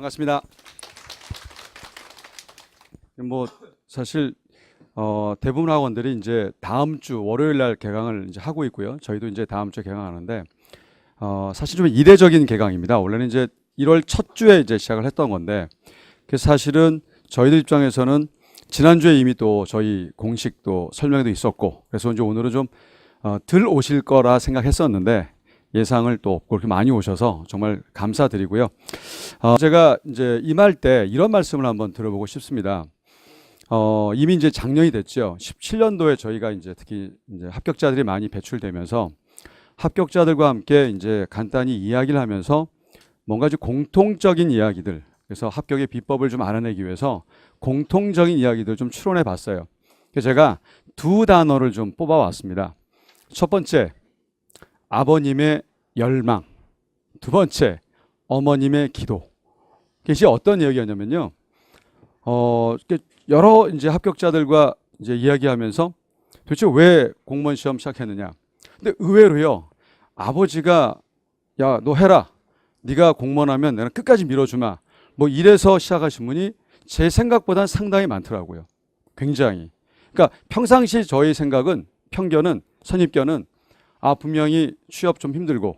반갑습니다. 사실 대부분 학원들이 이제 다음 주 월요일 날 개강을 이제 하고 있고요. 저희도 이제 다음 주에 개강하는데 사실 좀 이례적인 개강입니다. 원래는 이제 1월 첫 주에 이제 시작을 했던 건데, 그래서 사실은 저희들 입장에서는 지난주에 이미 또 저희 공식도 설명도 있었고, 그래서 이제 오늘은 좀 덜 오실 거라 생각했었는데 예상을 또 그렇게 많이 오셔서 정말 감사드리고요. 제가 이제 임할 때 이런 말씀을 한번 들어보고 싶습니다. 이미 이제 작년이 됐죠. 17년도에 저희가 이제 특히 이제 합격자들이 많이 배출되면서 합격자들과 함께 이제 간단히 이야기를 하면서 뭔가 좀 공통적인 이야기들, 그래서 합격의 비법을 좀 알아내기 위해서 공통적인 이야기들 좀 추론해 봤어요. 그래서 제가 두 단어를 좀 뽑아 왔습니다. 첫 번째, 아버님의 열망. 두 번째, 어머님의 기도. 이게 어떤 이야기였냐면요. 여러 이제 합격자들과 이제 이야기하면서 도대체 왜 공무원 시험 시작했느냐. 근데 의외로요, 아버지가 야, 너 해라. 네가 공무원 하면 내가 끝까지 밀어주마. 뭐 이래서 시작하신 분이 제 생각보다는 상당히 많더라고요. 굉장히. 그러니까 평상시 저희 생각은, 편견은, 선입견은 분명히 취업 좀 힘들고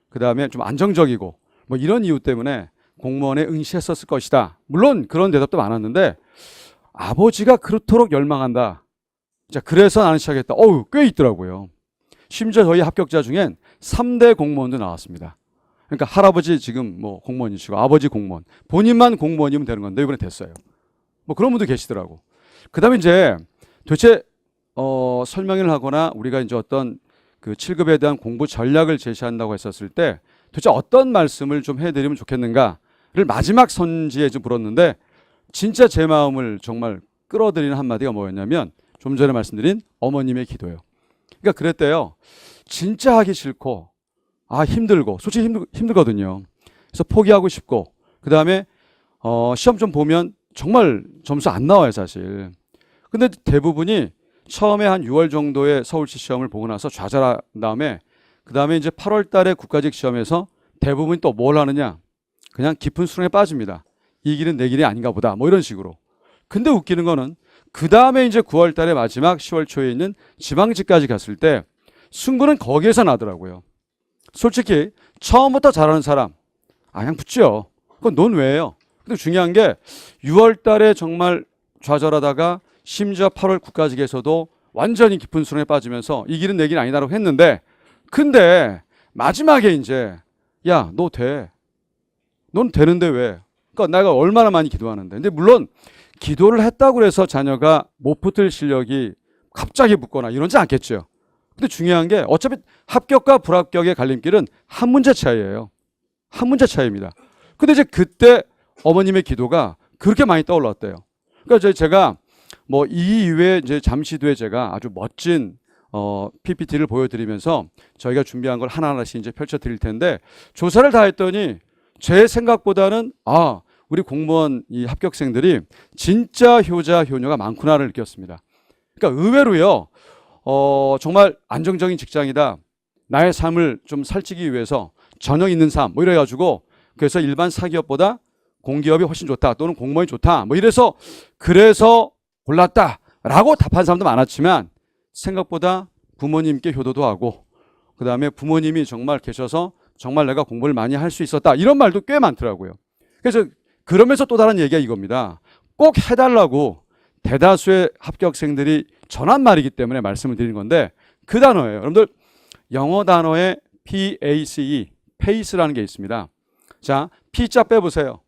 그 다음에 좀 안정적이고 뭐 이런 이유 때문에 공무원에 응시했었을 것이다. 물론 그런 대답도 많았는데 아버지가 그렇도록 열망한다. 자, 그래서 나는 시작했다. 꽤 있더라고요. 심지어 저희 합격자 중엔 3대 공무원도 나왔습니다. 그러니까 할아버지 지금 뭐 공무원이시고 아버지 공무원, 본인만 공무원이면 되는 건데 이번에 됐어요. 뭐 그런 분도 계시더라고. 그 다음에 이제 도대체 설명을 하거나 우리가 이제 어떤 그 7급에 대한 공부 전략을 제시한다고 했었을 때 도대체 어떤 말씀을 좀 해드리면 좋겠는가를 마지막 선지에 좀 물었는데, 진짜 제 마음을 정말 끌어들이는 한마디가 뭐였냐면 좀 전에 말씀드린 어머님의 기도요. 그러니까 그랬대요. 진짜 하기 싫고 힘들고, 솔직히 힘들거든요. 그래서 포기하고 싶고, 그 다음에 시험 좀 보면 정말 점수 안 나와요, 사실. 근데 대부분이 처음에 한 6월 정도에 서울시 시험을 보고 나서 좌절한 다음에 그 다음에 이제 8월 달에 국가직 시험에서 대부분이 또 뭘 하느냐, 그냥 깊은 수렁에 빠집니다. 이 길은 내 길이 아닌가 보다, 뭐 이런 식으로. 근데 웃기는 거는 그 다음에 이제 9월 달에 마지막 10월 초에 있는 지방직까지 갔을 때 승부는 거기에서 나더라고요. 솔직히 처음부터 잘하는 사람 그냥 붙죠. 그건 넌 왜요? 근데 중요한 게 6월 달에 정말 좌절하다가 심지어 8월 국가직에서도 완전히 깊은 수렁에 빠지면서 이 길은 내 길 아니다라고 했는데, 근데 마지막에 이제 야, 너 돼. 넌 되는데 왜? 그러니까 내가 얼마나 많이 기도하는데. 근데 물론 기도를 했다고 해서 자녀가 못 붙을 실력이 갑자기 붙거나 이러지 않겠죠. 근데 중요한 게 어차피 합격과 불합격의 갈림길은 한 문제 차이예요. 한 문제 차이입니다. 근데 이제 그때 어머님의 기도가 그렇게 많이 떠올랐대요. 그러니까 제가 뭐 이 이후에 이제 잠시 뒤에 제가 아주 멋진 PPT를 보여드리면서 저희가 준비한 걸 하나하나씩 이제 펼쳐드릴 텐데, 조사를 다 했더니 제 생각보다는 우리 공무원 이 합격생들이 진짜 효자 효녀가 많구나를 느꼈습니다. 그러니까 의외로요, 정말 안정적인 직장이다, 나의 삶을 좀 살찌기 위해서 저녁 있는 삶 뭐 이래가지고, 그래서 일반 사기업보다 공기업이 훨씬 좋다, 또는 공무원이 좋다, 뭐 이래서 그래서 골랐다라고 답한 사람도 많았지만, 생각보다 부모님께 효도도 하고 그 다음에 부모님이 정말 계셔서 정말 내가 공부를 많이 할 수 있었다, 이런 말도 꽤 많더라고요. 그래서 그러면서 또 다른 얘기가 이겁니다. 꼭 해달라고 대다수의 합격생들이 전한 말이기 때문에 말씀을 드리는 건데, 그 단어예요. 여러분들 영어 단어에 PACE, pace라는 게 있습니다. 자, P자 빼보세요.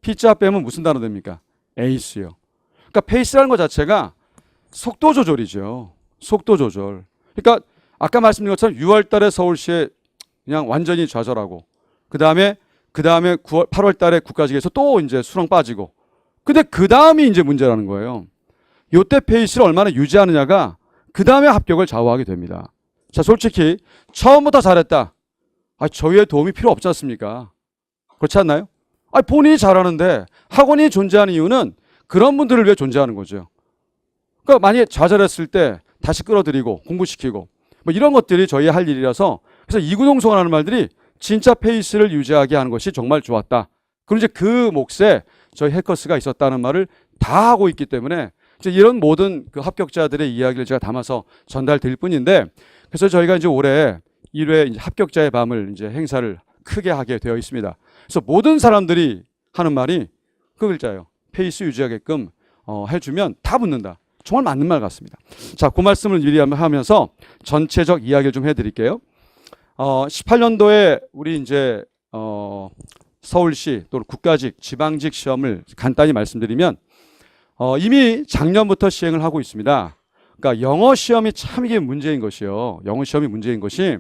P자 빼면 무슨 단어 됩니까? ACE요. 그러니까 pace라는 것 자체가 속도 조절이죠. 속도 조절. 그러니까 아까 말씀드린 것처럼 6월 달에 서울시에 그냥 완전히 좌절하고, 그 다음에 8월 달에 국가직에서 또 이제 수렁 빠지고, 근데 그 다음이 이제 문제라는 거예요. 요때 페이스를 얼마나 유지하느냐가 그 다음에 합격을 좌우하게 됩니다. 자, 솔직히 처음부터 잘했다, 저희의 도움이 필요 없지 않습니까? 그렇지 않나요? 본인이 잘하는데 학원이 존재하는 이유는 그런 분들을 위해 존재하는 거죠. 그러니까 만약에 좌절했을 때 다시 끌어들이고 공부시키고 뭐 이런 것들이 저희 할 일이라서, 그래서 이구동성을 하는 말들이 진짜 페이스를 유지하게 하는 것이 정말 좋았다. 그럼 이제 그 몫에 저희 해커스가 있었다는 말을 다 하고 있기 때문에 이제 이런 모든 그 합격자들의 이야기를 제가 담아서 전달드릴 뿐인데, 그래서 저희가 이제 올해 1회 이제 합격자의 밤을 이제 행사를 크게 하게 되어 있습니다. 그래서 모든 사람들이 하는 말이 그 글자예요. 페이스 유지하게끔 해주면 다 붙는다. 정말 맞는 말 같습니다. 자, 그 말씀을 미리 하면서 전체적 이야기를 좀 해드릴게요. 18년도에 우리 이제 서울시 또는 국가직, 지방직 시험을 간단히 말씀드리면 이미 작년부터 시행을 하고 있습니다. 그러니까 영어 시험이 참 이게 문제인 것이요. 영어 시험이 문제인 것이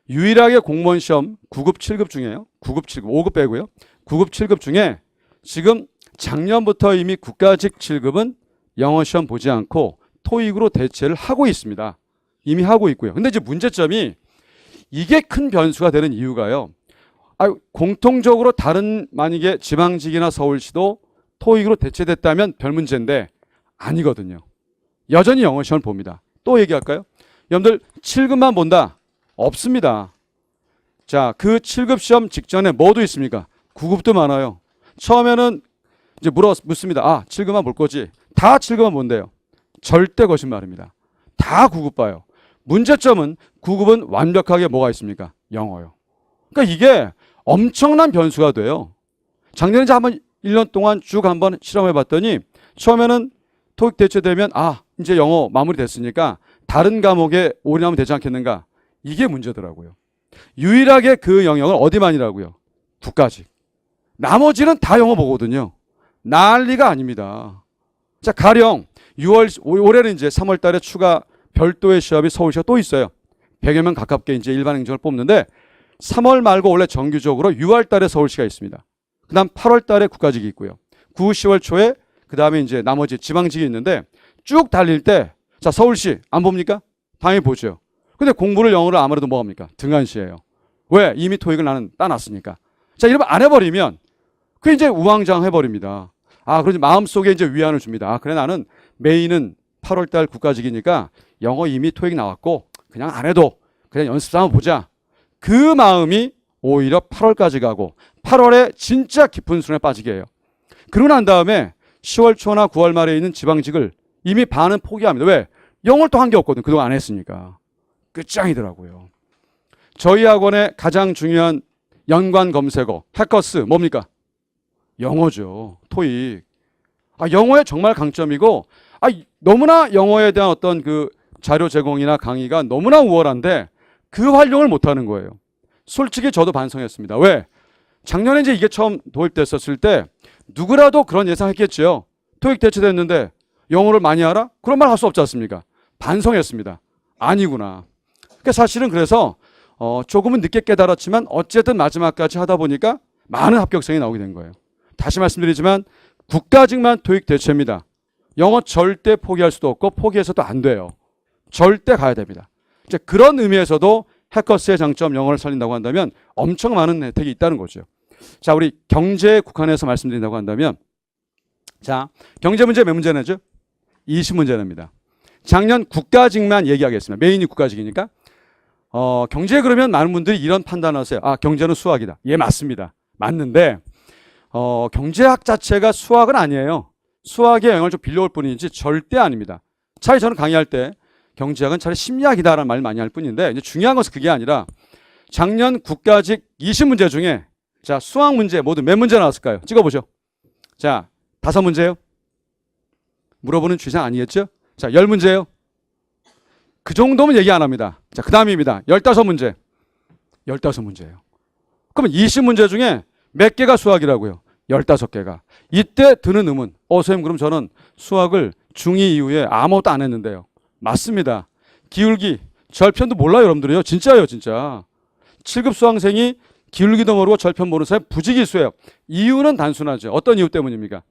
유일하게 공무원 시험 9급, 7급 중에요. 9급, 7급, 5급 빼고요. 9급, 7급 중에 지금 작년부터 이미 국가직 7급은 영어 시험 보지 않고 토익으로 대체를 하고 있습니다. 이미 하고 있고요. 근데 이제 문제점이 이게 큰 변수가 되는 이유가요. 공통적으로 다른 만약에 지방직이나 서울시도 토익으로 대체됐다면 별 문제인데 아니거든요. 여전히 영어 시험을 봅니다. 또 얘기할까요? 여러분들 7급만 본다? 없습니다. 자, 그 7급 시험 직전에 뭐도 있습니까? 9급도 많아요. 처음에는 이제 묻습니다. 7급만 볼 거지. 다 7급만 본대요. 절대 거짓말입니다. 다 9급 봐요. 문제점은 9급은 완벽하게 뭐가 있습니까? 영어요. 그러니까 이게 엄청난 변수가 돼요. 작년에 이제 한번 1년 동안 쭉 한번 실험해 봤더니 처음에는 토익 대체되면 이제 영어 마무리됐으니까 다른 과목에 올인하면 되지 않겠는가? 이게 문제더라고요. 유일하게 그 영역은 어디만이라고요? 국가직. 나머지는 다 영어 보거든요. 난리가 아닙니다. 자, 가령 올해는 이제 3월 달에 추가 별도의 시험이 서울시가 또 있어요. 100여 명 가깝게 이제 일반 행정을 뽑는데 3월 말고 원래 정규적으로 6월 달에 서울시가 있습니다. 그 다음 8월 달에 국가직이 있고요. 9, 10월 초에 그 다음에 이제 나머지 지방직이 있는데 쭉 달릴 때 자, 서울시 안 봅니까? 당연히 보죠. 근데 공부를 영어를 아무래도 뭐 합니까? 등한시해요. 왜? 이미 토익을 나는 따놨으니까. 자, 이러면 안 해버리면 그게 이제 우왕좌왕 해버립니다. 그러지 마음속에 이제 위안을 줍니다. 그래 나는 메인은 8월 달 국가직이니까 영어 이미 토익 나왔고 그냥 안 해도 그냥 연습 삼아 보자. 그 마음이 오히려 8월까지 가고 8월에 진짜 깊은 수련에 빠지게 해요. 그러고 난 다음에 10월 초나 9월 말에 있는 지방직을 이미 반은 포기합니다. 왜? 영어를 또 한 게 없거든. 그동안 안 했으니까. 끝장이더라고요. 저희 학원의 가장 중요한 연관 검색어 해커스 뭡니까? 영어죠. 토익. 영어의 정말 강점이고 너무나 영어에 대한 어떤 그 자료 제공이나 강의가 너무나 우월한데 그 활용을 못하는 거예요. 솔직히 저도 반성했습니다. 왜? 작년에 이제 이게 처음 도입됐었을 때 누구라도 그런 예상했겠죠. 토익 대체됐는데 영어를 많이 알아? 그런 말 할 수 없지 않습니까? 반성했습니다. 아니구나. 그러니까 사실은 그래서 조금은 늦게 깨달았지만 어쨌든 마지막까지 하다 보니까 많은 합격생이 나오게 된 거예요. 다시 말씀드리지만 국가직만 토익 대체입니다. 영어 절대 포기할 수도 없고 포기해서도 안 돼요. 절대 가야 됩니다. 이제 그런 의미에서도 해커스의 장점 영어를 살린다고 한다면 엄청 많은 혜택이 있다는 거죠. 자, 우리 경제에 국한해서 말씀드린다고 한다면 자, 경제 문제 몇 문제 내죠? 20문제 냅니다. 작년 국가직만 얘기하겠습니다. 메인이 국가직이니까. 경제 그러면 많은 분들이 이런 판단을 하세요. 경제는 수학이다. 예, 맞습니다. 맞는데 경제학 자체가 수학은 아니에요. 수학의 영역을 좀 빌려올 뿐이지 절대 아닙니다. 차라리 저는 강의할 때 경제학은 차라리 심리학이다라는 말 많이 할 뿐인데 이제 중요한 것은 그게 아니라 작년 국가직 20문제 중에 자, 수학 문제 모두 몇 문제 나왔을까요? 찍어보죠. 자, 5문제요. 물어보는 주장 아니겠죠? 자, 10문제요. 그 정도면 얘기 안 합니다. 자, 그 다음입니다. 15문제. 15문제예요. 그러면 20문제 중에 몇 개가 수학이라고요? 15개가. 이때 드는 의문. 선생님 그럼 저는 수학을 중2 이후에 아무것도 안 했는데요. 맞습니다. 기울기, 절편도 몰라요 여러분들이요. 진짜예요 진짜. 7급 수학생이 기울기도 모르고 절편 모르는 사람이 부지기수예요. 이유는 단순하죠. 어떤 이유 때문입니까?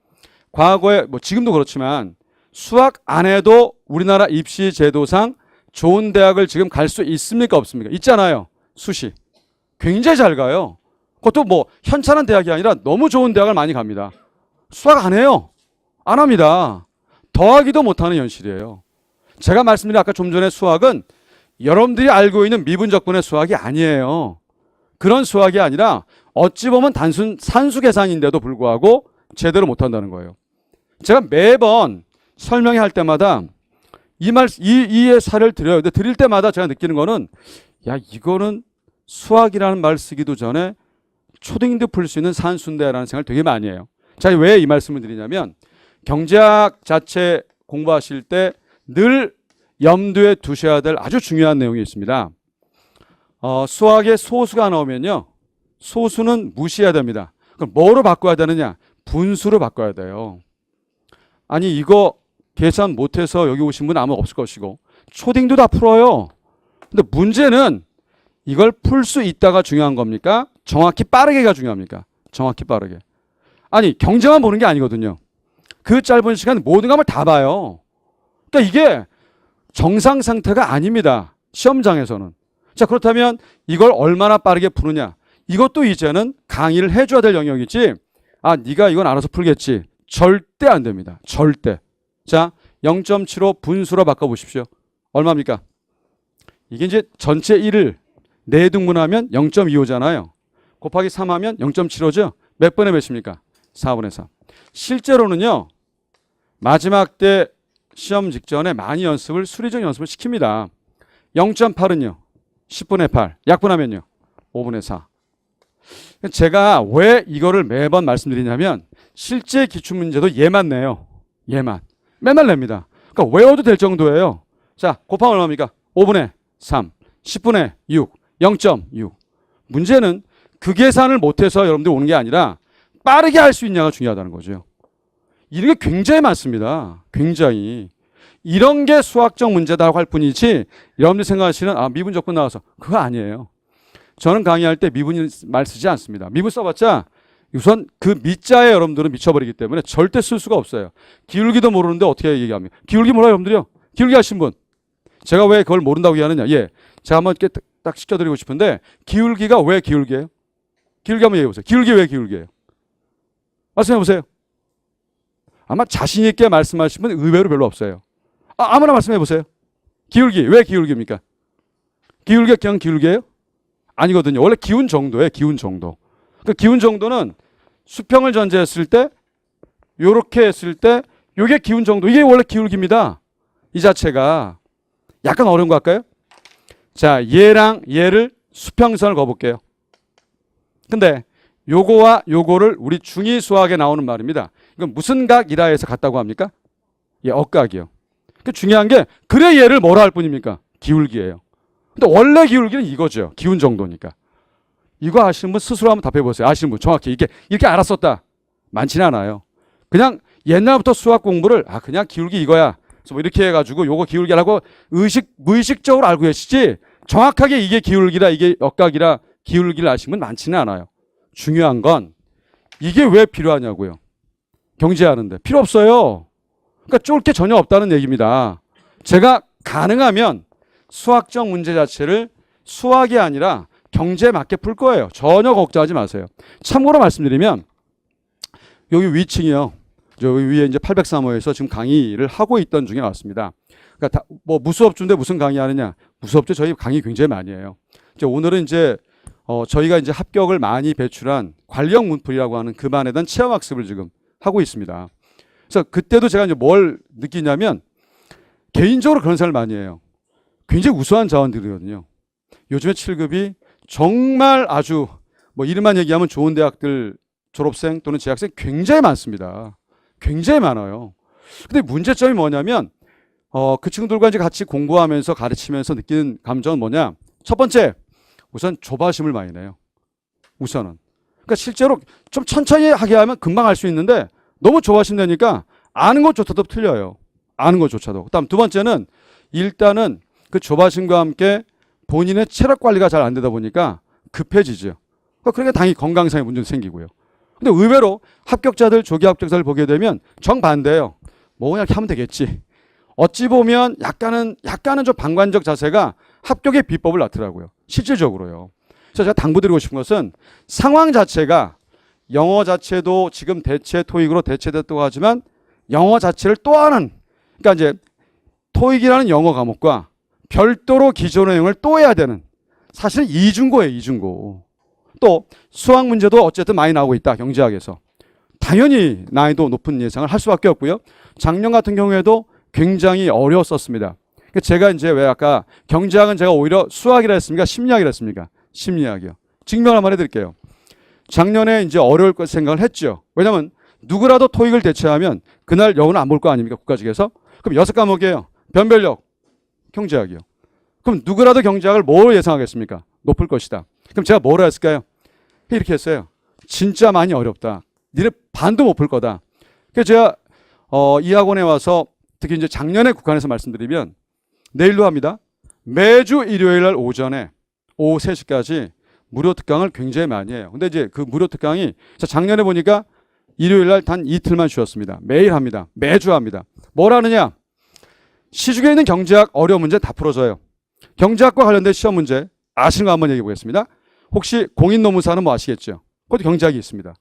과거에 지금도 그렇지만 수학 안 해도 우리나라 입시 제도상 좋은 대학을 지금 갈 수 있습니까 없습니까? 있잖아요. 수시. 굉장히 잘 가요. 그것도 현찬한 대학이 아니라 너무 좋은 대학을 많이 갑니다. 수학 안 해요. 안 합니다. 더하기도 못하는 현실이에요. 제가 말씀드린 아까 좀 전에 수학은 여러분들이 알고 있는 미분적분의 수학이 아니에요. 그런 수학이 아니라 어찌 보면 단순 산수 계산인데도 불구하고 제대로 못한다는 거예요. 제가 매번 설명할 때마다 이의 사례를 드려요. 근데 드릴 때마다 제가 느끼는 거는 야, 이거는 수학이라는 말 쓰기도 전에 초딩도 풀 수 있는 산수인데라는 생각을 되게 많이 해요. 자, 왜 이 말씀을 드리냐면 경제학 자체 공부하실 때 늘 염두에 두셔야 될 아주 중요한 내용이 있습니다. 수학에 소수가 나오면요. 소수는 무시해야 됩니다. 그럼 뭐로 바꿔야 되느냐? 분수로 바꿔야 돼요. 아니 이거 계산 못해서 여기 오신 분 아마 없을 것이고 초딩도 다 풀어요. 근데 문제는 이걸 풀 수 있다가 중요한 겁니까? 정확히 빠르게가 중요합니까? 정확히 빠르게. 아니 경제만 보는 게 아니거든요. 그 짧은 시간 모든 감을 다 봐요. 그러니까 이게 정상 상태가 아닙니다. 시험장에서는. 자, 그렇다면 이걸 얼마나 빠르게 푸느냐? 이것도 이제는 강의를 해줘야 될 영역이지. 아, 네가 이건 알아서 풀겠지. 절대 안 됩니다. 절대. 자, 0.75 분수로 바꿔보십시오. 얼마입니까? 이게 이제 전체 1을 4등분하면 0.25잖아요. 곱하기 3하면 0.75죠? 몇 분의 몇입니까? 4분의 3. 실제로는요. 마지막 때 시험 직전에 많이 연습을 수리적 연습을 시킵니다. 0.8은요. 10분의 8. 약분하면요. 5분의 4. 제가 왜 이거를 매번 말씀드리냐면 실제 기출문제도 얘만 내요. 얘만. 맨날 냅니다. 그러니까 외워도 될 정도예요. 자, 곱하면 얼마입니까? 5분의 3. 10분의 6. 0.6. 문제는 그 계산을 못해서 여러분들이 오는 게 아니라 빠르게 할 수 있냐가 중요하다는 거죠. 이런 게 굉장히 많습니다. 굉장히. 이런 게 수학적 문제다고 할 뿐이지 여러분들이 생각하시는 미분 적분 나와서 그거 아니에요. 저는 강의할 때 미분 말 쓰지 않습니다. 미분 써봤자 우선 그 미자에 여러분들은 미쳐버리기 때문에 절대 쓸 수가 없어요. 기울기도 모르는데 어떻게 얘기합니까? 기울기 몰라요 여러분들이요? 기울기 하신 분. 제가 왜 그걸 모른다고 얘기하느냐. 예, 제가 한번 이렇게 딱 시켜드리고 싶은데 기울기가 왜 기울기예요? 기울기 한번 얘기해보세요. 기울기 왜 기울기예요? 말씀해보세요. 아마 자신 있게 말씀하시면 의외로 별로 없어요. 아무나 말씀해보세요. 기울기 왜 기울기입니까? 기울기가 그냥 기울기예요? 아니거든요. 원래 기운 정도예요. 기운 정도. 그 기운 정도는 수평을 전제했을 때 요렇게 했을 때 요게 기운 정도. 이게 원래 기울기입니다. 이 자체가 약간 어려운 거 할까요? 자, 얘랑 얘를 수평선을 그어볼게요. 근데 요거와 요거를 우리 중2 수학에 나오는 말입니다. 이건 무슨 각이라 해서 같다고 합니까? 예, 억각이요. 그 중요한 게 그래 얘를 뭐라 할 뿐입니까? 기울기예요. 근데 원래 기울기는 이거죠. 기운 정도니까. 이거 아시는 분 스스로 한번 답해보세요. 아시는 분 정확히 이렇게 알았었다. 많지는 않아요. 그냥 옛날부터 수학 공부를 그냥 기울기 이거야. 그래서 뭐 이렇게 해가지고 요거 기울기라고 무의식적으로 알고 계시지 정확하게 이게 기울기라 이게 억각이라 기울기를 아시는 분 많지는 않아요. 중요한 건 이게 왜 필요하냐고요. 경제하는데 필요 없어요. 그러니까 쫄 게 전혀 없다는 얘기입니다. 제가 가능하면 수학적 문제 자체를 수학이 아니라 경제에 맞게 풀 거예요. 전혀 걱정하지 마세요. 참고로 말씀드리면 여기 위층이요. 여기 위에 이제 803호에서 지금 강의를 하고 있던 중에 왔습니다. 그러니까 뭐 무수업주인데 무슨 강의하느냐? 무수업주 저희 강의 굉장히 많이 해요. 이제 오늘은 이제 저희가 이제 합격을 많이 배출한 관리형 문풀이라고 하는 그만에 대한 체험학습을 지금 하고 있습니다. 그래서 그때도 제가 이제 뭘 느끼냐면 개인적으로 그런 생각을 많이 해요. 굉장히 우수한 자원들이거든요. 요즘에 7급이 정말 아주 뭐 이름만 얘기하면 좋은 대학들 졸업생 또는 재학생 굉장히 많습니다. 굉장히 많아요. 근데 문제점이 뭐냐면 그 친구들과 이제 같이 공부하면서 가르치면서 느끼는 감정은 뭐냐? 첫 번째, 우선 조바심을 많이 내요. 우선은. 그러니까 실제로 좀 천천히 하게 하면 금방 알 수 있는데 너무 조바심 내니까 아는 것조차도 틀려요. 아는 것조차도. 그다음 두 번째는 일단은 그 조바심과 함께 본인의 체력 관리가 잘 안 되다 보니까 급해지죠. 그러니까 당연히 건강상의 문제도 생기고요. 근데 의외로 합격자들, 조기 합격자를 보게 되면 정반대예요. 뭐 그냥 이렇게 하면 되겠지. 어찌 보면 약간은 좀 방관적 자세가 합격의 비법을 낳더라고요. 실질적으로요. 그래서 제가 당부드리고 싶은 것은 상황 자체가 영어 자체도 지금 대체 토익으로 대체됐다고 하지만 영어 자체를 또 하는, 그러니까 이제 토익이라는 영어 과목과 별도로 기존 내용을 또 해야 되는, 사실은 이중고예요. 이중고. 또 수학 문제도 어쨌든 많이 나오고 있다. 경제학에서. 당연히 난이도 높은 예상을 할 수밖에 없고요. 작년 같은 경우에도 굉장히 어려웠었습니다. 제가 이제 왜 아까 경제학은 제가 오히려 수학이라 했습니까? 심리학이라 했습니까? 심리학이요. 증명을 한번 해드릴게요. 작년에 이제 어려울 것 생각을 했죠. 왜냐면 누구라도 토익을 대체하면 그날 영어는 안 볼 거 아닙니까? 국가직에서. 그럼 6과목이에요. 변별력, 경제학이요. 그럼 누구라도 경제학을 뭘 예상하겠습니까? 높을 것이다. 그럼 제가 뭐라 했을까요? 이렇게 했어요. 진짜 많이 어렵다. 니네 반도 못 풀 거다. 그래서 제가 이 학원에 와서 특히 이제 작년에 국한에서 말씀드리면 내일로 합니다. 매주 일요일 날 오전에 오후 3시까지 무료 특강을 굉장히 많이 해요. 근데 이제 그 무료 특강이 작년에 보니까 일요일 날 단 이틀만 쉬었습니다. 매일 합니다. 매주 합니다. 뭘 하느냐? 시중에 있는 경제학 어려운 문제 다 풀어줘요. 경제학과 관련된 시험 문제 아시는 거 한번 얘기해 보겠습니다. 혹시 공인노무사는 뭐 아시겠죠? 그것도 경제학이 있습니다.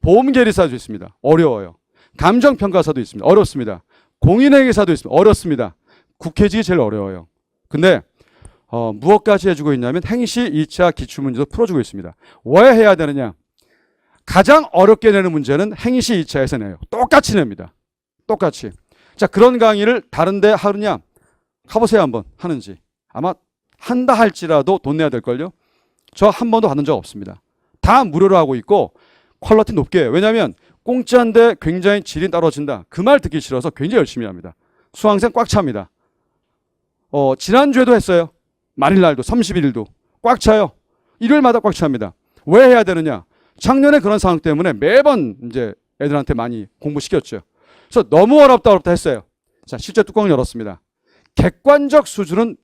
보험계리사도 있습니다. 어려워요. 감정평가사도 있습니다. 어렵습니다. 공인회계사도 있습니다. 어렵습니다. 국회직이 제일 어려워요. 근데 무엇까지 해주고 있냐면 행시 2차 기출문제도 풀어주고 있습니다. 왜 해야 되느냐? 가장 어렵게 내는 문제는 행시 2차에서 내요. 똑같이 냅니다. 똑같이. 자, 그런 강의를 다른 데 하느냐? 가보세요, 한번. 하는지. 아마 한다 할지라도 돈 내야 될걸요? 저 한 번도 받은 적 없습니다. 다 무료로 하고 있고 퀄리티 높게 해요. 왜냐하면 공짜인데 굉장히 질이 떨어진다. 그 말 듣기 싫어서 굉장히 열심히 합니다. 수강생 꽉 찹니다. 지난주에도 했어요. 말일날도 31일도 꽉 차요. 일요일마다 꽉 찹니다. 왜 해야 되느냐? 작년에 그런 상황 때문에 매번 이제 애들한테 많이 공부시켰죠. 그래서 너무 어렵다 했어요. 자, 실제 뚜껑을 열었습니다. 객관적 수준은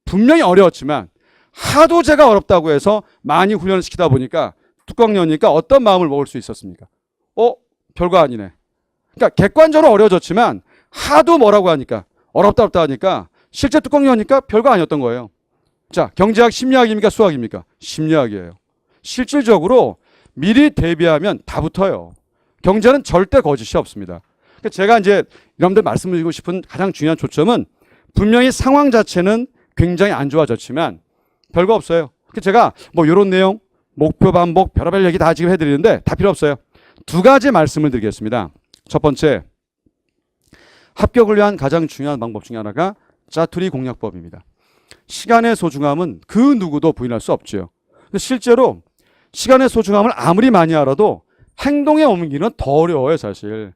분명히 어려웠지만 하도 제가 어렵다고 해서 많이 훈련을 시키다 보니까 뚜껑 여니까 어떤 마음을 먹을 수 있었습니까? 별거 아니네. 그러니까 객관적으로 어려워졌지만 하도 뭐라고 하니까 어렵다 하니까 실제 뚜껑 여니까 별거 아니었던 거예요. 자, 경제학 심리학입니까? 수학입니까? 심리학이에요. 실질적으로 미리 대비하면 다 붙어요. 경제는 절대 거짓이 없습니다. 그러니까 제가 이제 여러분들 말씀드리고 싶은 가장 중요한 초점은 분명히 상황 자체는 굉장히 안 좋아졌지만 별거 없어요. 제가 뭐 이런 내용, 목표 반복, 별의별 얘기 다 지금 해드리는데 다 필요 없어요. 두 가지 말씀을 드리겠습니다. 첫 번째, 합격을 위한 가장 중요한 방법 중에 하나가 짜투리 공략법입니다. 시간의 소중함은 그 누구도 부인할 수 없죠. 실제로 시간의 소중함을 아무리 많이 알아도 행동에 옮기는 더 어려워요, 사실.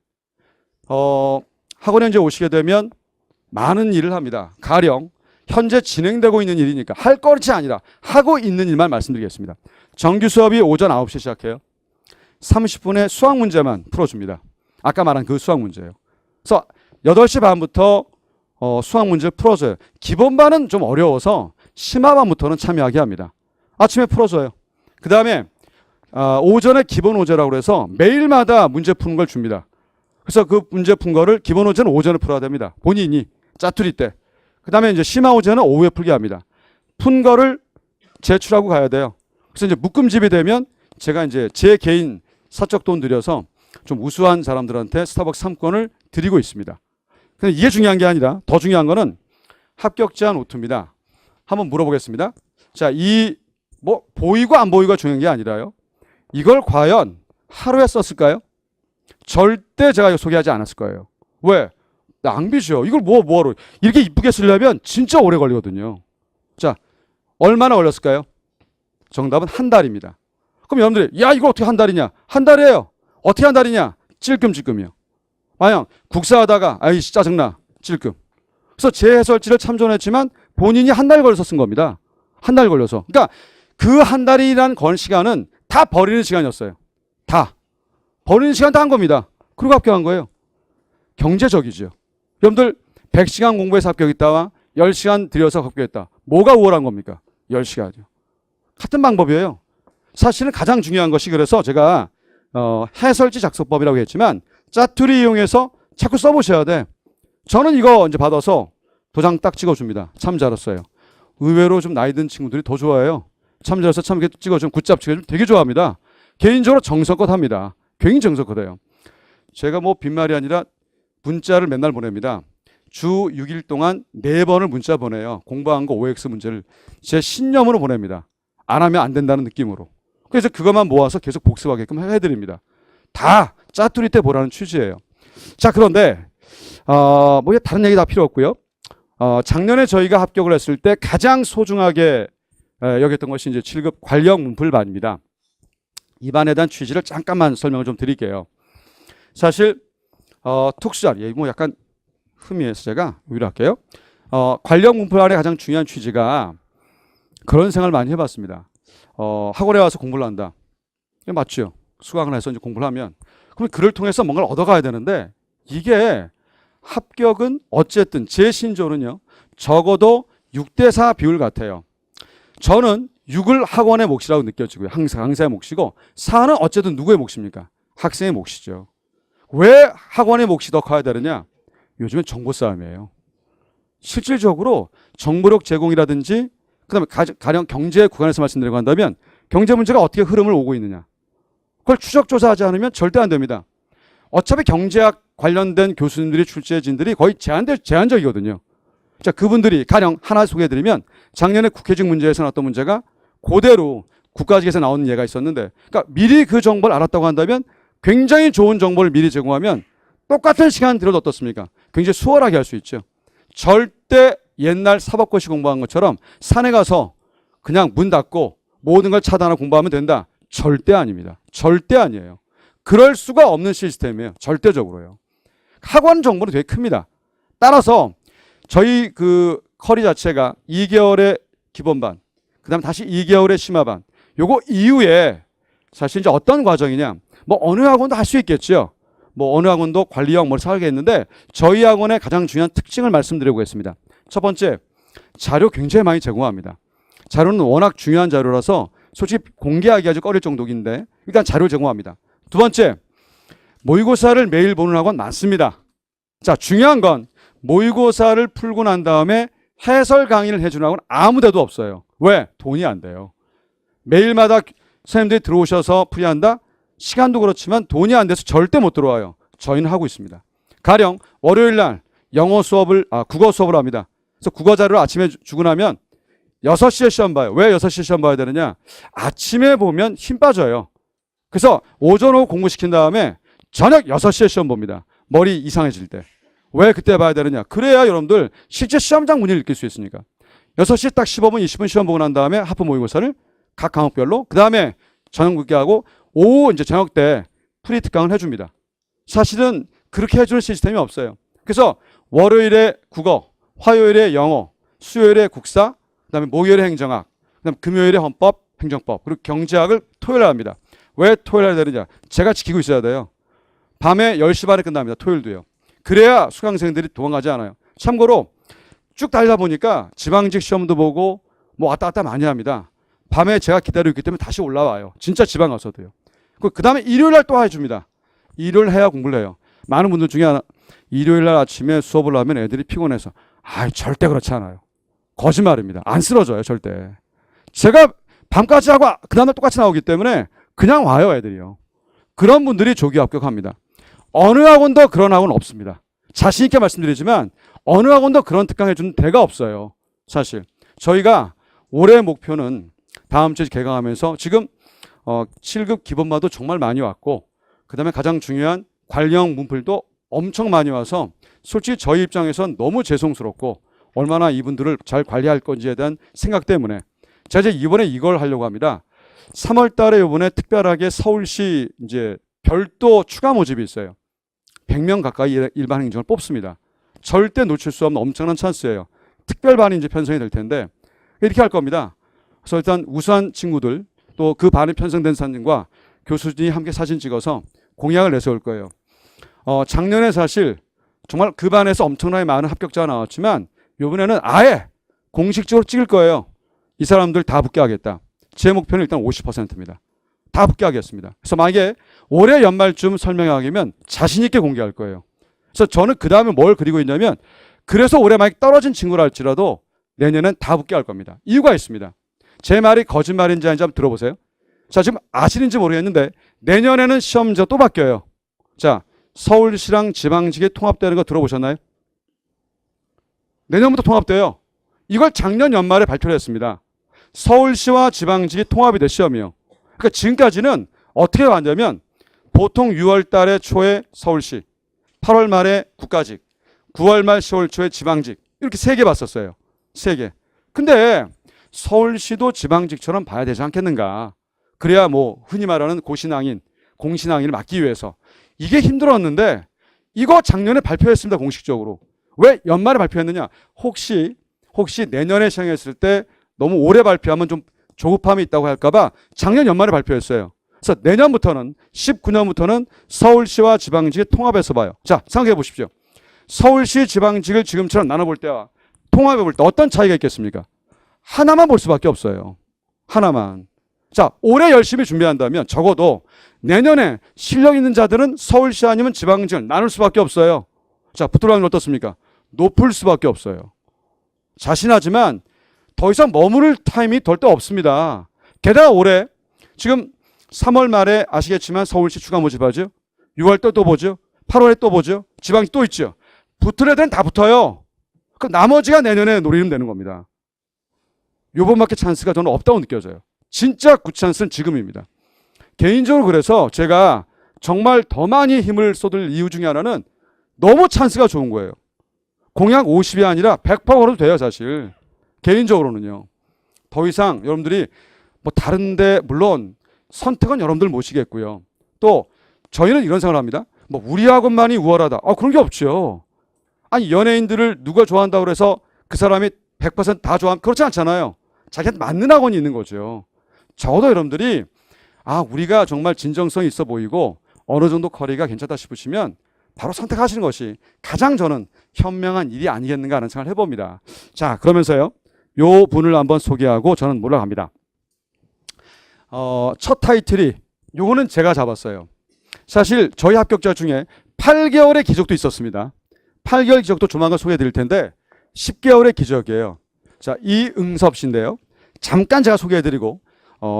학원에 이제 오시게 되면 많은 일을 합니다. 가령 현재 진행되고 있는 일이니까 할 것이 아니라 하고 있는 일만 말씀드리겠습니다. 정규 수업이 오전 9시 시작해요. 30분의 수학 문제만 풀어줍니다. 아까 말한 그 수학 문제예요. 그래서 8시 반부터 수학 문제를 풀어줘요. 기본반은 좀 어려워서 심화반부터는 참여하게 합니다. 아침에 풀어줘요. 그 다음에 오전에 기본 오제라고 해서 매일마다 문제 푸는 걸 줍니다. 그래서 그 문제 푼 거를 기본 오제는 오전에 풀어야 됩니다. 본인이 짜투리 때. 그 다음에 이제 심화 오제는 오후에 풀게 합니다. 푼 거를 제출하고 가야 돼요. 그래서 이제 묶음집이 되면 제가 이제 제 개인 사적 돈 들여서 좀 우수한 사람들한테 스타벅스 상권을 드리고 있습니다. 근데 이게 중요한 게 아니라 더 중요한 거는 합격자 노트입니다. 한번 물어보겠습니다. 자, 이 뭐 보이고 안 보이고가 중요한 게 아니라요. 이걸 과연 하루에 썼을까요? 절대 제가 소개하지 않았을 거예요. 왜? 낭비죠. 이걸 뭐하러 이렇게 이쁘게 쓰려면 진짜 오래 걸리거든요. 자, 얼마나 걸렸을까요? 정답은 한 달입니다. 그럼 여러분들이 야 이거 어떻게 한 달이냐? 한 달이에요. 어떻게 한 달이냐? 찔끔찔끔이요. 만약 국사하다가 아이씨 짜증나 찔끔. 그래서 제 해설지를 참조했지만 본인이 한 달 걸려서 쓴 겁니다. 한 달 걸려서. 그러니까 그 한 달이란 건 시간은 다 버리는 시간이었어요. 다. 버리는 시간 다 한 겁니다. 그리고 합격한 거예요. 경제적이죠. 여러분들 100시간 공부해서 합격했다와 10시간 들여서 합격했다. 뭐가 우월한 겁니까? 10시간이요. 같은 방법이에요. 사실은 가장 중요한 것이 그래서 제가 해설지 작성법이라고 했지만 짜투리 이용해서 자꾸 써보셔야 돼. 저는 이거 이제 받아서 도장 딱 찍어줍니다. 참 잘했어요. 의외로 좀 나이 든 친구들이 더 좋아해요. 참 잘해서 참 이렇게 찍어주면 굿잡 찍어주면 되게 좋아합니다. 개인적으로 정성껏 합니다. 굉장히 정성껏 해요. 제가 뭐 빈말이 아니라 문자를 맨날 보냅니다. 주 6일 동안 4번을 문자 보내요. 공부한 거 OX 문제를 제 신념으로 보냅니다. 안 하면 안 된다는 느낌으로. 그래서 그것만 모아서 계속 복습하게끔 해드립니다. 다 짜투리 때 보라는 취지예요. 자, 그런데 뭐 다른 얘기 다 필요 없고요. 작년에 저희가 합격을 했을 때 가장 소중하게 여겼던 것이 이제 7급 관령 문풀반입니다. 이 반에 대한 취지를 잠깐만 설명을 좀 드릴게요. 사실 특수자리, 뭐 약간 흠이해서 제가 위로할게요. 관령 문풀반의 가장 중요한 취지가 그런 생각을 많이 해봤습니다. 학원에 와서 공부를 한다. 맞죠? 수강을 해서 이제 공부를 하면 그럼 글을 통해서 뭔가를 얻어가야 되는데 이게 합격은 어쨌든 제 신조는요. 적어도 6대4 비율 같아요. 저는 6을 학원의 몫이라고 느껴지고요. 강사의 몫이고 4는 어쨌든 누구의 몫입니까? 학생의 몫이죠. 왜 학원의 몫이 더 커야 되느냐? 요즘엔 정보 싸움이에요. 실질적으로 정보력 제공이라든지 그다음에 가령 경제 구간에서 말씀드리고 한다면 경제 문제가 어떻게 흐름을 오고 있느냐. 그걸 추적 조사하지 않으면 절대 안 됩니다. 어차피 경제학 관련된 교수님들이 출제진들이 거의 제한적이거든요. 자, 그분들이 가령 하나 소개해드리면 작년에 국회직 문제에서 나왔던 문제가 그대로 국가직에서 나오는 예가 있었는데 그러니까 미리 그 정보를 알았다고 한다면 굉장히 좋은 정보를 미리 제공하면 똑같은 시간 들여도 어떻습니까? 굉장히 수월하게 할 수 있죠. 절대 옛날 사법고시 공부한 것처럼 산에 가서 그냥 문 닫고 모든 걸 차단하고 공부하면 된다. 절대 아닙니다. 절대 아니에요. 그럴 수가 없는 시스템이에요. 절대적으로요. 학원 정보는 되게 큽니다. 따라서 저희 그 커리 자체가 2개월의 기본반, 그 다음에 다시 2개월의 심화반. 요거 이후에 사실 이제 어떤 과정이냐. 뭐 어느 학원도 할 수 있겠죠. 뭐 어느 학원도 관리형 뭘 살겠는데 저희 학원의 가장 중요한 특징을 말씀드리겠습니다. 첫 번째, 자료 굉장히 많이 제공합니다. 자료는 워낙 중요한 자료라서 솔직히 공개하기 아주 꺼릴 정도인데 일단 자료 제공합니다. 두 번째, 모의고사를 매일 보는 학원 많습니다. 자, 중요한 건 모의고사를 풀고 난 다음에 해설 강의를 해주는 학원 아무 데도 없어요. 왜? 돈이 안 돼요. 매일마다 선생님들이 들어오셔서 풀이한다? 시간도 그렇지만 돈이 안 돼서 절대 못 들어와요. 저희는 하고 있습니다. 가령 월요일 날 국어 수업을 합니다. 그래서 국어 자료를 아침에 주고 나면 6시에 시험 봐요. 왜 6시에 시험 봐야 되느냐? 아침에 보면 힘 빠져요. 그래서 오전 오후 공부시킨 다음에 저녁 6시에 시험 봅니다. 머리 이상해질 때. 왜 그때 봐야 되느냐? 그래야 여러분들 실제 시험장 문의를 느낄 수 있으니까. 6시 딱 15분, 20분 시험 보고 난 다음에 하프 모의고사를 각 과목별로 그 다음에 저녁 늦게 하고 오후 이제 저녁 때 프리 특강을 해줍니다. 사실은 그렇게 해주는 시스템이 없어요. 그래서 월요일에 국어, 화요일에 영어, 수요일에 국사, 그다음에 목요일에 행정학, 그다음 금요일에 헌법, 행정법, 그리고 경제학을 토요일에 합니다. 왜 토요일에 되느냐? 제가 지키고 있어야 돼요. 밤에 10시 반에 끝납니다. 토요일도요. 그래야 수강생들이 도망가지 않아요. 참고로 쭉 달리다 보니까 지방직 시험도 보고 뭐 왔다 갔다 많이 합니다. 밤에 제가 기다리고 있기 때문에 다시 올라와요. 진짜 지방 가서도요. 그 다음에 일요일 날 또 해줍니다. 일요일 해야 공부를 해요. 많은 분들 중에 하나, 일요일 날 아침에 수업을 하면 애들이 피곤해서 절대 그렇지 않아요. 거짓말입니다. 안 쓰러져요. 절대. 제가 밤까지 하고 그 다음에 똑같이 나오기 때문에 그냥 와요. 애들이요. 그런 분들이 조기 합격합니다. 어느 학원도 그런 학원 없습니다. 자신 있게 말씀드리지만 어느 학원도 그런 특강 해주는 데가 없어요. 사실 저희가 올해 목표는 다음 주에 개강하면서 지금 7급 기본마도 정말 많이 왔고 그 다음에 가장 중요한 관령 문풀도 엄청 많이 와서 솔직히 저희 입장에선 너무 죄송스럽고 얼마나 이분들을 잘 관리할 건지에 대한 생각 때문에 제가 이제 이번에 이걸 하려고 합니다. 3월 달에 이번에 특별하게 서울시 이제 별도 추가 모집이 있어요. 100명 가까이 일반 행정을 뽑습니다. 절대 놓칠 수 없는 엄청난 찬스예요. 특별반이 이제 편성이 될 텐데 이렇게 할 겁니다. 그래서 일단 우수한 친구들 또 그 반에 편성된 사람들과 교수진이 함께 사진 찍어서 공약을 내세울 거예요. 작년에 사실 정말 그 반에서 엄청나게 많은 합격자가 나왔지만 이번에는 아예 공식적으로 찍을 거예요. 이 사람들 다 붙게 하겠다. 제 목표는 일단 50%입니다. 다 붙게 하겠습니다. 그래서 만약에 올해 연말쯤 설명하기면 자신 있게 공개할 거예요. 그래서 저는 그 다음에 뭘 그리고 있냐면 그래서 올해 만약 떨어진 친구라 할지라도 내년엔 다 붙게 할 겁니다. 이유가 있습니다. 제 말이 거짓말인지 아닌지 한번 들어보세요. 자, 지금 아시는지 모르겠는데 내년에는 시험지가 또 바뀌어요. 자, 서울시랑 지방직이 통합되는 거 들어보셨나요? 내년부터 통합돼요. 이걸 작년 연말에 발표를 했습니다. 서울시와 지방직이 통합이 될 시험이요. 그러니까 지금까지는 어떻게 왔냐면 보통 6월 달에 초에 서울시, 8월 말에 국가직, 9월 말 10월 초에 지방직 이렇게 3개 봤었어요. 3개. 근데 서울시도 지방직처럼 봐야 되지 않겠는가. 그래야 뭐 흔히 말하는 고신앙인, 공신앙인을 막기 위해서. 이게 힘들었는데 이거 작년에 발표했습니다. 공식적으로. 왜 연말에 발표했느냐. 혹시 내년에 시행했을 때 너무 오래 발표하면 좀 조급함이 있다고 할까봐 작년 연말에 발표했어요. 그래서 내년부터는 19년부터는 서울시와 지방직을 통합해서 봐요. 자, 생각해 보십시오. 서울시 지방직을 지금처럼 나눠볼 때와 통합해 볼 때 어떤 차이가 있겠습니까? 하나만 볼 수밖에 없어요. 하나만. 자, 올해 열심히 준비한다면 적어도 내년에 실력 있는 자들은 서울시 아니면 지방직을 나눌 수밖에 없어요. 자, 붙을 확률 어떻습니까? 높을 수밖에 없어요. 자신하지만 더 이상 머무를 타임이 덜 데 없습니다. 게다가 올해 지금 3월 말에 아시겠지만 서울시 추가 모집하죠. 6월 또 보죠. 8월에 또 보죠. 지방직 또 있죠. 붙을 애들은 다 붙어요. 그럼 나머지가 내년에 노리면 되는 겁니다. 요번밖에 찬스가 저는 없다고 느껴져요. 진짜 굿찬스는 지금입니다. 개인적으로 그래서 제가 정말 더 많이 힘을 쏟을 이유 중에 하나는 너무 찬스가 좋은 거예요. 공약 50이 아니라 100% 걸어도 돼요, 사실. 개인적으로는요. 더 이상 여러분들이 뭐 다른데 물론 선택은 여러분들 모시겠고요. 또 저희는 이런 생각을 합니다. 뭐 우리 학원만이 우월하다. 그런 게 없죠. 아니 연예인들을 누가 좋아한다고 해서 그 사람이 100% 다 좋아하면 그렇지 않잖아요. 자기한테 맞는 학원이 있는 거죠. 적어도 여러분들이 우리가 정말 진정성이 있어 보이고 어느 정도 커리가 괜찮다 싶으시면 바로 선택하시는 것이 가장 저는 현명한 일이 아니겠는가 하는 생각을 해봅니다. 자, 그러면서요. 요 분을 한번 소개하고 저는 올라갑니다. 첫 타이틀이 요거는 제가 잡았어요. 사실 저희 합격자 중에 8개월의 기적도 있었습니다. 8개월 기적도 조만간 소개해 드릴 텐데 10개월의 기적이에요. 자, 이응섭 씨인데요. 잠깐 제가 소개해 드리고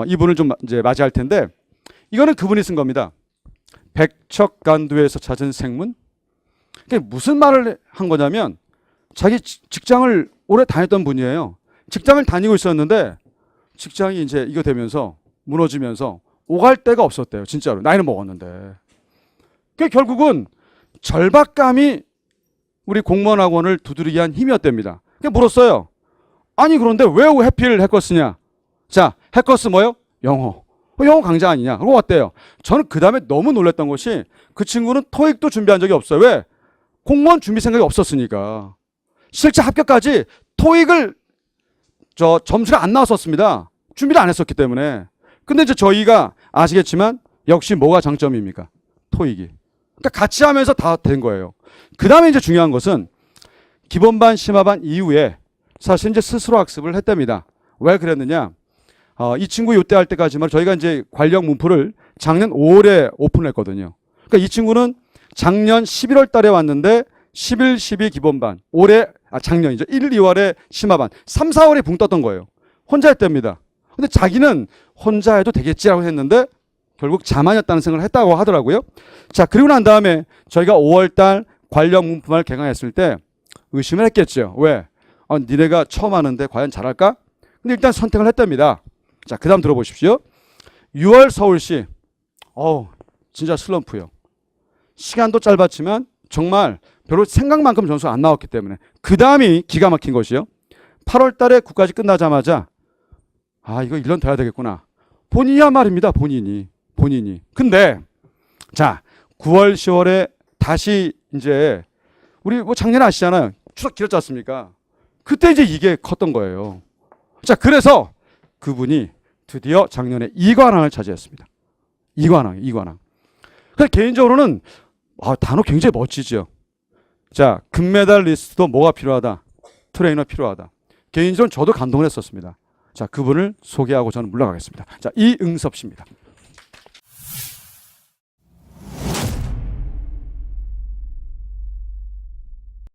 이분을 좀 이제 맞이할 텐데 이거는 그분이 쓴 겁니다. 백척간두에서 찾은 생문. 그게 무슨 말을 한 거냐면 자기 직장을 오래 다녔던 분이에요. 직장을 다니고 있었는데 직장이 이제 이거 되면서 무너지면서 오갈 데가 없었대요. 진짜로. 나이는 먹었는데. 그 결국은 절박감이 우리 공무원 학원을 두드리게 한 힘이었답니다. 그냥 물었어요. 아니 그런데 왜 해필 해커스냐? 자, 해커스 뭐요? 영어. 영어 강좌 아니냐? 그러고 왔대요. 저는 그 다음에 너무 놀랐던 것이 그 친구는 토익도 준비한 적이 없어요. 왜? 공무원 준비 생각이 없었으니까. 실제 합격까지 토익을 점수가 안 나왔었습니다. 준비를 안 했었기 때문에. 근데 이제 저희가 아시겠지만 역시 뭐가 장점입니까? 토익이. 그러니까 같이 하면서 다 된 거예요. 그 다음에 이제 중요한 것은 기본반, 심화반 이후에 사실 이제 스스로 학습을 했답니다. 왜 그랬느냐? 이 친구 이때 할 때까지만 저희가 이제 관련 문풀을 작년 5월에 오픈을 했거든요. 그러니까 이 친구는 작년 11월 달에 왔는데 11, 12 기본반, 올해 작년이죠. 1, 2월에 심화반, 3, 4월에 붕 떴던 거예요. 혼자 했답니다. 근데 자기는 혼자 해도 되겠지라고 했는데 결국 자만이었다는 생각을 했다고 하더라고요. 자, 그리고 난 다음에 저희가 5월 달 관련 문품을 개강했을 때 의심을 했겠죠. 왜? 니네가 처음 하는데 과연 잘할까? 근데 일단 선택을 했답니다. 자, 그 다음 들어보십시오. 6월 서울시. 진짜 슬럼프요. 시간도 짧았지만 정말 별로 생각만큼 점수가 안 나왔기 때문에. 그 다음이 기가 막힌 것이요. 8월 달에 국가직 끝나자마자 이거 1년 더 해야 되겠구나. 본인이 한 말입니다. 본인이. 근데 자, 9월 10월에 다시 이제 우리 뭐 작년에 아시잖아요. 추석 길었지 않습니까? 그때 이제 이게 컸던 거예요. 자, 그래서 그분이 드디어 작년에 2관왕을 차지했습니다. 2관왕. 그래서 개인적으로는 단어 굉장히 멋지죠. 자, 금메달 리스트도 뭐가 필요하다? 트레이너 필요하다. 개인적으로 저도 감동을 했었습니다. 자, 그분을 소개하고 저는 물러가겠습니다. 자, 이응섭 씨입니다.